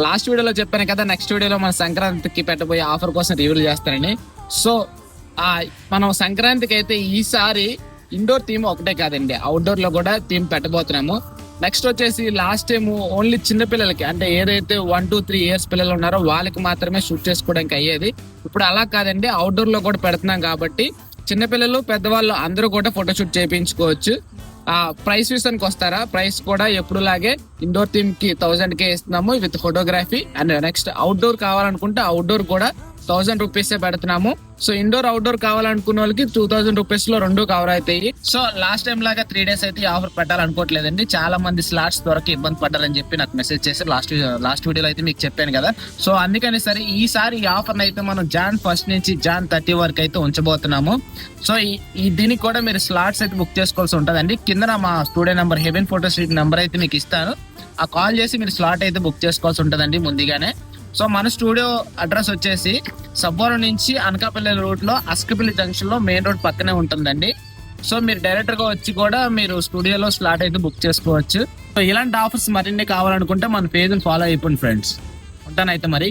Last వీడియోలో చెప్పాను కదా, నెక్స్ట్ వీడియోలో మన సంక్రాంతికి పెట్టబోయే ఆఫర్ కోసం రివ్యూలు చేస్తానని. సో మనం సంక్రాంతికి అయితే ఈసారి ఇండోర్ థీమ్ ఒకటే కాదండి, అవుట్డోర్ లో కూడా థీమ్ పెట్టబోతున్నాము. నెక్స్ట్ వచ్చేసి లాస్ట్ టైం ఓన్లీ చిన్న పిల్లలకి, అంటే ఏదైతే 1 to 3 years పిల్లలు ఉన్నారో వాళ్ళకి మాత్రమే షూట్ చేసుకోవడానికి అయ్యేది. ఇప్పుడు అలా కాదండి, అవుట్డోర్ లో కూడా పెడుతున్నాం కాబట్టి చిన్నపిల్లలు పెద్దవాళ్ళు అందరూ కూడా ఫోటోషూట్ చేయించుకోవచ్చు. ప్రైస్ విషయానికి వస్తారా, ప్రైస్ కూడా ఎప్పుడులాగే ఇండోర్ థీమ్ కి 1000K ఇస్తున్నాము with photography. And next outdoor కావాలనుకుంటే అవుట్డోర్ కూడా 1000 రూపీసే పెడుతున్నాము. సో ఇండోర్ అవుట్డోర్ కావాలనుకున్న వాళ్ళకి 2000 రూపీస్ లో 2 కవర్ అవుతాయి. సో లాస్ట్ టైం లాగా 3 days అయితే ఆఫర్ పెట్టాలనుకోవట్లేదండి. చాలా మంది స్లాట్స్ దొరక ఇబ్బంది పడ్డారని చెప్పి నాకు మెసేజ్ చేశారు లాస్ట్ వీడియోలో అయితే మీకు చెప్పాను కదా. సో అందుకని సరే ఈసారి ఈ ఆఫర్ అయితే మనం Jan 1 నుంచి Jan 30 వరకు అయితే ఉంచబోతున్నాము. సో ఈ దీనికి కూడా మీరు స్లాట్స్ అయితే బుక్ చేసుకోవాల్సి ఉంటుందండి. కింద మా studio number heaven photo street number అయితే మీకు ఇస్తాను. ఆ కాల్ చేసి మీరు స్లాట్ అయితే బుక్ చేసుకోవాల్సి ఉంటుందండి ముందుగానే. సో మన స్టూడియో అడ్రస్ వచ్చేసి సబ్బవరం నుంచి అనకాపల్లి రూట్ లో అస్కపల్లి జంక్షన్ లో మెయిన్ రోడ్ పక్కనే ఉంటుందండి. సో మీరు డైరెక్ట్ గా వచ్చి కూడా మీరు స్టూడియోలో స్లాట్ అయితే బుక్ చేసుకోవచ్చు. సో ఇలాంటి ఆఫర్స్ మరిన్ని కావాలనుకుంటే మన పేజ్ ఫాలో అయిపోండి ఫ్రెండ్స్. ఉంటానైతే మరి.